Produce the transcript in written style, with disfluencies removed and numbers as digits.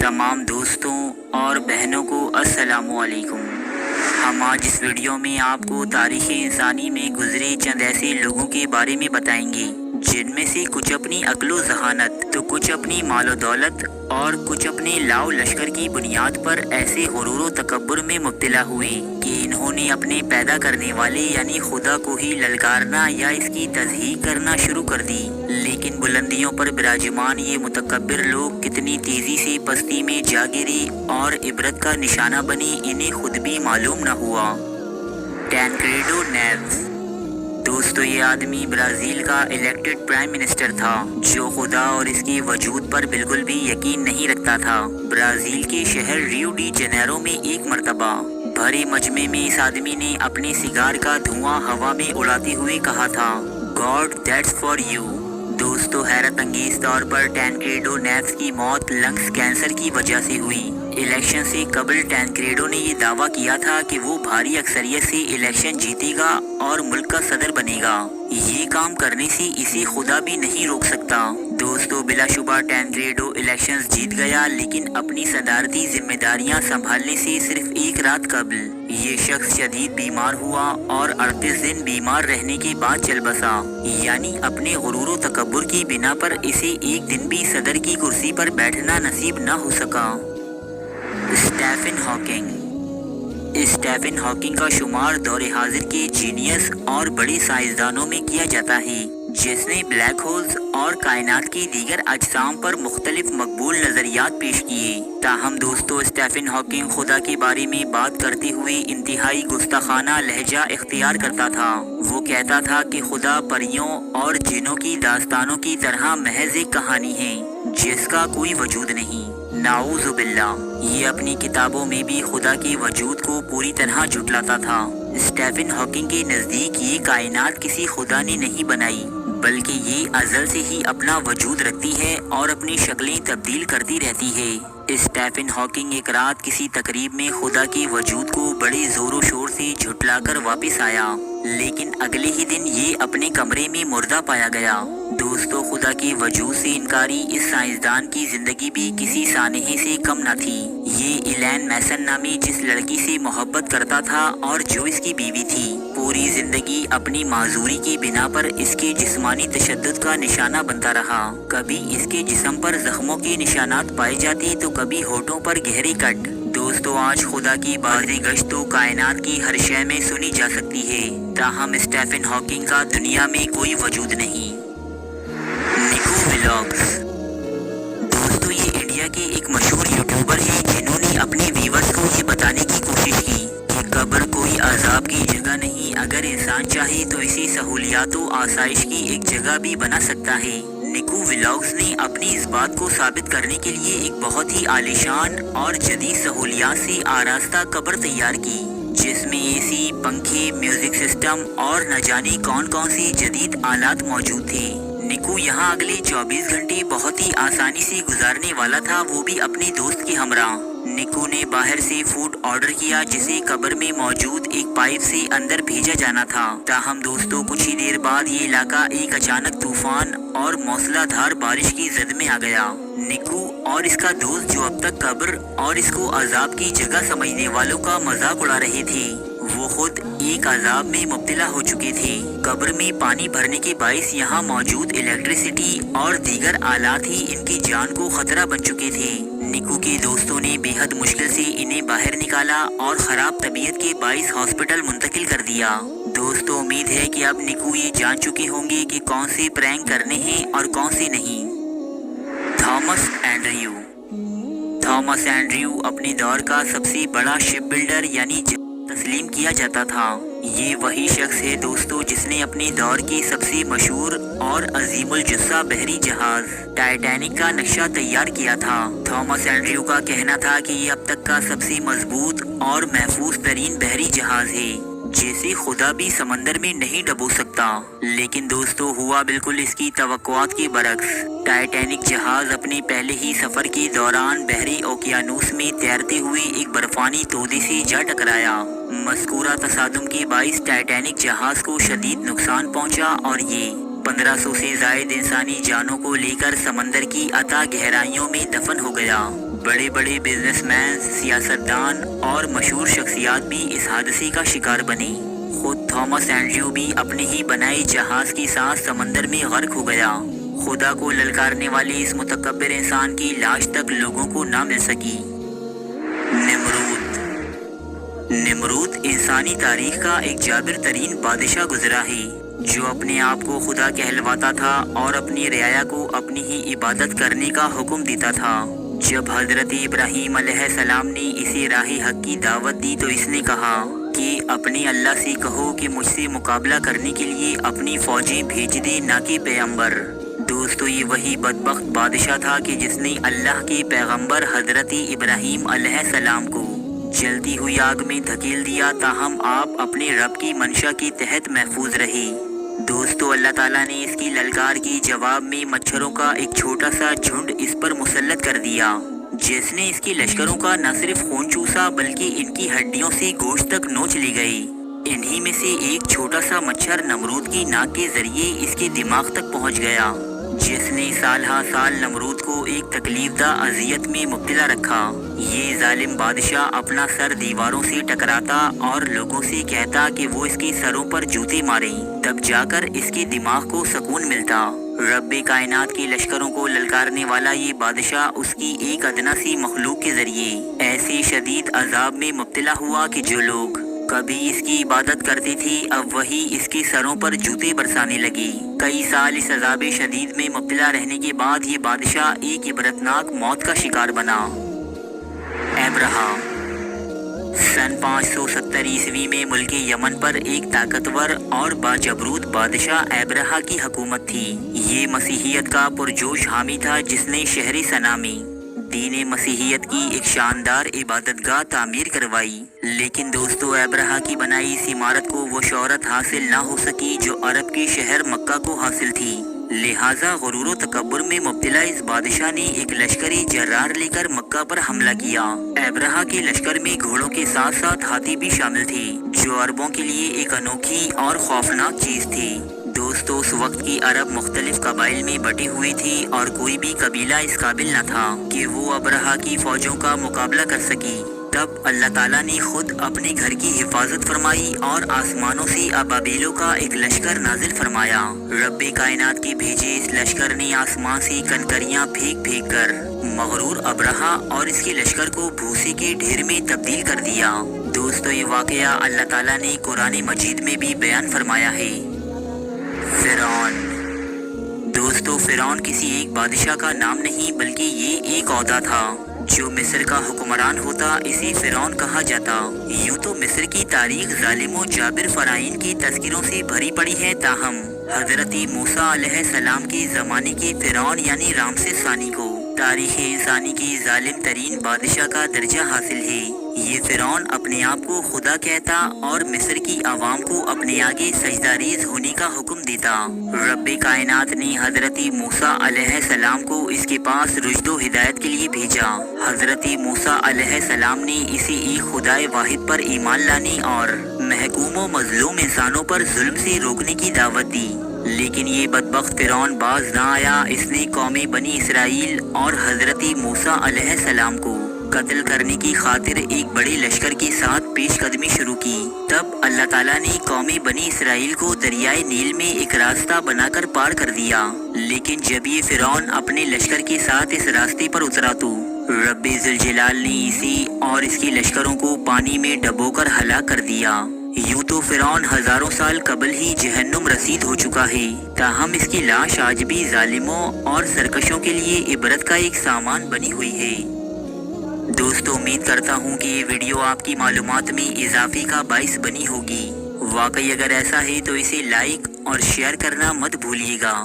तमाम दोस्तों और बहनों को अस्सलामु अलैकुम। हम आज इस वीडियो में आपको तारीख़ इंसानी में गुजरे चंद ऐसे लोगों के बारे में बताएंगे जिनमें से कुछ अपनी अक्लो ज़हानत तो कुछ अपनी मालो दौलत और कुछ अपने लाओ लश्कर की बुनियाद पर ऐसे गुरूर तकब्बुर में मुब्तला हुए कि इन्होंने अपने पैदा करने वाले यानी खुदा को ही ललकारना या इसकी तज़हीक करना शुरू कर दी। लेकिन बुलंदियों पर विराजमान ये मुतकब्बिर लोग कितनी तेज़ी से पस्ती में जा गिरे और इबरत का निशाना बने इन्हें खुद भी मालूम न हुआ। टैनक्रेडो नेव्स। दोस्तों, ये आदमी ब्राज़ील का इलेक्टेड प्राइम मिनिस्टर था जो खुदा और इसके वजूद पर बिल्कुल भी यकीन नहीं रखता था। ब्राज़ील के शहर रियो डी जनेरो में एक मर्तबा भरे मजमे में इस आदमी ने अपने सिगार का धुआं हवा में उड़ाते हुए कहा था, गॉड दैट्स फॉर यू। दोस्तों, हैरत अंगेज तौर पर टैनक्रेडो नेव्स की मौत लंग्स कैंसर की वजह से हुई। इलेक्शन से कबल टैनक्रेडो ने ये दावा किया था कि वो भारी अक्सरियत से इलेक्शन जीतेगा और मुल्क का सदर बनेगा। ये काम करने से इसे खुदा भी नहीं रोक सकता। दोस्तों, बिलाशुबा टैनक्रेडो इलेक्शंस जीत गया, लेकिन अपनी सदारती जिम्मेदारियां संभालने से सिर्फ एक रात कबल ये शख्स शदीद बीमार हुआ और 38 दिन बीमार रहने के बाद चल बसा। यानी अपने गुरूर व तकब्बुर की बिना पर इसे एक दिन भी सदर की कुर्सी पर बैठना नसीब न हो सका। Stephen Hawking. स्टीफन हॉकिंग का शुमार दौरे हाजिर के जीनियस और बड़े साइंसदानों में किया जाता है जिसने ब्लैक होल्स और कायनात की दीगर अजसाम पर मुख्तलिफ मकबूल नज़रियात पेश किए। ताहम दोस्तों, स्टीफन हॉकिंग खुदा के बारे में बात करते हुए इंतहाई गुस्ताखाना लहजा इख्तियार करता था। वो कहता था कि खुदा परियों और जिनों की दास्तानों की तरह महज एक कहानी है जिसका कोई वजूद नहीं। नाऊज़ुबिल्लाह। ये अपनी किताबों में भी खुदा के वजूद को पूरी तरह झुटलाता था। स्टीफन हॉकिंग के नज़दीक ये कायनात किसी खुदा ने नहीं बनाई बल्कि ये अज़ल से ही अपना वजूद रखती है और अपनी शक्लें तब्दील करती रहती है। स्टीफन हॉकिंग एक रात किसी तकरीब में खुदा के वजूद को बड़े ज़ोरों शोर से झुटलाकर वापस आया, लेकिन अगले ही दिन ये अपने कमरे में मुर्दा पाया गया। दोस्तों, खुदा के वजूद से इनकारी इस साइंसदान की ज़िंदगी भी किसी सानहे से कम न थी। ये इलैन मैसन नामी जिस लड़की से मोहब्बत करता था और जो इसकी बीवी थी, पूरी ज़िंदगी अपनी माजूरी की बिना पर इसके जिस्मानी तशद्दुद का निशाना बनता रहा। कभी इसके जिस्म पर जख्मों के निशानात पाए जाते तो कभी होठों पर गहरे कट। दोस्तों, आज खुदा की बाज़ गश्त तो कायनात की हर शय में सुनी जा सकती है, ताहम स्टीफन हॉकिंग का दुनिया में कोई वजूद नहीं। निकू व्लॉग्स। दोस्तों, ये इंडिया के एक मशहूर यूट्यूबर हैं जिन्होंने अपने व्यूअर्स को ये बताने की कोशिश की कि कब्र कोई अजाब की जगह नहीं, अगर इंसान चाहे तो इसी सहूलियात व आसाइश की एक जगह भी बना सकता है। निकू व्लॉग्स ने अपनी इस बात को साबित करने के लिए एक बहुत ही आलीशान और जदीद सहूलियात से आरास्ता कब्र तैयार की जिसमें एसी, पंखे, म्यूजिक सिस्टम और न जाने कौन कौन सी जदीद आलात मौजूद थे। निकू यहाँ अगले 24 घंटे बहुत ही आसानी से गुजारने वाला था, वो भी अपने दोस्त के हमरा। निकू ने बाहर से फूड ऑर्डर किया जिसे कब्र में मौजूद एक पाइप से अंदर भेजा जाना था। ताहम दोस्तों, कुछ ही देर बाद ये इलाका एक अचानक तूफान और मौसलाधार बारिश की जद में आ गया। निकू और इसका दोस्त जो अब तक कब्र और इसको अजाब की जगह समझने वालों का मजाक उड़ा रहे थे, वो खुद एक अजाब में मुब्तला हो चुके थे। कब्र में पानी भरने के बाइस यहाँ मौजूद इलेक्ट्रिसिटी और दीगर आलात ही इनकी जान को खतरा बन चुके थे। निकू के दोस्तों ने बेहद मुश्किल से इन्हें बाहर निकाला और ख़राब तबीयत के बाइस हॉस्पिटल मुंतकिल कर दिया। दोस्तों, उम्मीद है कि अब निकू ये जान चुके होंगे कि कौन से प्रैंक करने हैं और कौन से नहीं। Thomas Andrew. थॉमस एंड्रयू अपने दौर का सबसे बड़ा शिप बिल्डर यानी तस्लीम किया जाता था। ये वही शख्स है दोस्तों जिसने अपने दौर की सबसे मशहूर और अजीमुल जुस्सा बहरी जहाज टाइटैनिक का नक्शा तैयार किया था। थॉमस एंड्रयू का कहना था कि ये अब तक का सबसे मजबूत और महफूज तरीन बहरी जहाज है जिसे खुदा भी समंदर में नहीं डुबो सकता। लेकिन दोस्तों, हुआ बिल्कुल इसकी तवक्कुआत के बरक्स। टाइटैनिक जहाज अपने पहले ही सफर के दौरान बहरी ओकियानूस में तैरते हुए एक बर्फानी तोदे से जा टकराया। मज़कूरा तसादुम के बाइस टाइटैनिक जहाज को शदीद नुकसान पहुंचा और ये 1500 से ज़ायद इंसानी जानों को लेकर समंदर की अता गहराइयों में दफन हो गया। बड़े बड़े बिजनेसमैन, सियासतदान और मशहूर शख्सियात भी इस हादसे का शिकार बने। खुद थॉमस एंड्रयू भी अपने ही बनाए जहाज के साथ समंदर में गर्क हो गया। खुदा को ललकारने वाले इस मुतकब्बिर इंसान की लाश तक लोगों को ना मिल सकी। निमरूद इंसानी तारीख का एक जाबिर तरीन बादशाह गुजरा है, जो अपने आप को खुदा कहलवाता था और अपनी रियाया को अपनी ही इबादत करने का हुक्म देता था। जब हजरत इब्राहीम अलैहिस्सलाम ने इसे राह हक की दावत दी तो इसने कहा कि अपने अल्लाह से कहो कि मुझसे मुकाबला करने के लिए अपनी फौजें भेज दे, ना कि पैगंबर। दोस्तों, ये वही बदबख्त बादशाह था कि जिसने अल्लाह के पैगंबर हजरत इब्राहीम अलैहिस्सलाम को जलती हुई आग में धकेल दिया, ताहम आप अपने रब की मंशा के तहत महफूज रहे। दोस्तों, अल्लाह ताला ने इसकी ललकार के जवाब में मच्छरों का एक छोटा सा झुंड इस पर मुसल्लत कर दिया, जिसने इसके लश्करों का न सिर्फ खून चूसा बल्कि इनकी हड्डियों से गोश्त तक नोच ली गई। इन्हीं में से एक छोटा सा मच्छर नमरूद की नाक के जरिए इसके दिमाग तक पहुंच गया, जिसने साल हा साल नमरूद को एक तकलीफदा अजियत में मुब्तला रखा। ये जालिम बादशाह अपना सर दीवारों से टकराता और लोगों से कहता कि वो इसके सरों पर जूते मारें, तब जाकर इसके दिमाग को सुकून मिलता। रब्बे कायनात के लश्करों को ललकारने वाला ये बादशाह उसकी एक अदना सी मखलूक के जरिए ऐसे शदीद अजाब में मुब्तला हुआ कि जो लोग कभी इसकी इबादत करते थे अब वही इसके सरों पर जूते बरसाने लगे। कई साल इस अजाब शदीद में मुब्तला रहने के बाद ये बादशाह एक इबरतनाक मौत का शिकार बना। एब्रहा सन 570 ईस्वी में मुल्क यमन पर एक ताकतवर और बाजबरूत बादशाह एब्रहा की हुकूमत थी। ये मसीहियत का पुरजोश हामी था, जिसने शहर सना में दीन मसीहियत की एक शानदार इबादतगाह तामीर करवाई। लेकिन दोस्तों, एब्रहा की बनाई इस इमारत को वो शोहरत हासिल ना हो सकी जो अरब के शहर मक्का को हासिल थी। लिहाजा गुरूर तकब्बुर में मुब्तला इस बादशाह ने एक लश्करी जर्रार लेकर मक्का पर हमला किया। एब्रहा के लश्कर में घोड़ों के साथ साथ हाथी भी शामिल थे, जो अरबों के लिए एक अनोखी और खौफनाक चीज थी। दोस्तों, उस वक्त की अरब मुख्तलिफ कबाइल में बटी हुई थी और कोई भी कबीला इस काबिल न था कि वो अब्रहा की फौजों का मुकाबला कर सकी। तब अल्लाह ताला ने खुद अपने घर की हिफाजत फरमाई और आसमानों से अबाबीलों का एक लश्कर नाजिल फरमाया। रब्बे कायनात के भेजे इस लश्कर ने आसमान से कनकरियां फेंक फेंक कर मगरूर अब्रहा और इसके लश्कर को भूसे के ढेर में तब्दील कर दिया। दोस्तों, ये वाकया अल्लाह ताला ने कुरान मजीद में भी बयान फरमाया है। फिरौन। दोस्तों, फिरौन किसी एक बादशाह का नाम नहीं बल्कि ये एक ओहदा था जो मिस्र का हुक्मरान होता, इसे फिरौन कहा जाता। यूं तो मिस्र की तारीख जालिमों जाबिर फराइन की तस्कीरों से भरी पड़ी है, ताहम हजरत मूसा अलैहिस्सलाम के ज़माने के फिरौन यानी रामसेस सानी को तारीख़ इंसानी की जालिम तरीन बादशाह का दर्जा हासिल है। ये फिरौन अपने आप को खुदा कहता और मिस्र की आवाम को अपने आगे सजदारेज होने का हुक्म देता। रब्बे कायनात ने हजरत मूसा अलैहिस्सलाम को इसके पास रुश्दो हिदायत के लिए भेजा। हजरत मूसा अलैहिस्सलाम ने इसे एक खुदाए वाहिद पर ईमान लाने और महकूम व मजलूम इंसानों पर जुल्म से रोकने की दावत दी। लेकिन ये बदबख्त फिरौन बाज ना आया। इसने कौमे बनी इसराइल और हजरत मूसा अलैहिस्सलाम को कत्ल करने की खातिर एक बड़े लश्कर के साथ पेशकदमी शुरू की। तब अल्लाह ताला ने कौमे बनी इसराइल को दरियाए नील में एक रास्ता बनाकर पार कर दिया। लेकिन जब ये फिरौन अपने लश्कर के साथ इस रास्ते पर उतरा तो रब्बे जुल जलाल ने इसे और इसके लश्करों को पानी में डबोकर हलाक कर दिया। यूं तो फिरौन हजारों साल कबल ही जहन्नुम रसीद हो चुका है, ताहम इसकी लाश आज भी जालिमों और सरकशों के लिए इबरत का एक सामान बनी हुई है। दोस्तों, उम्मीद करता हूँ कि ये वीडियो आपकी मालूमात में इजाफे का बाइस बनी होगी। वाकई अगर ऐसा है तो इसे लाइक और शेयर करना मत भूलिएगा।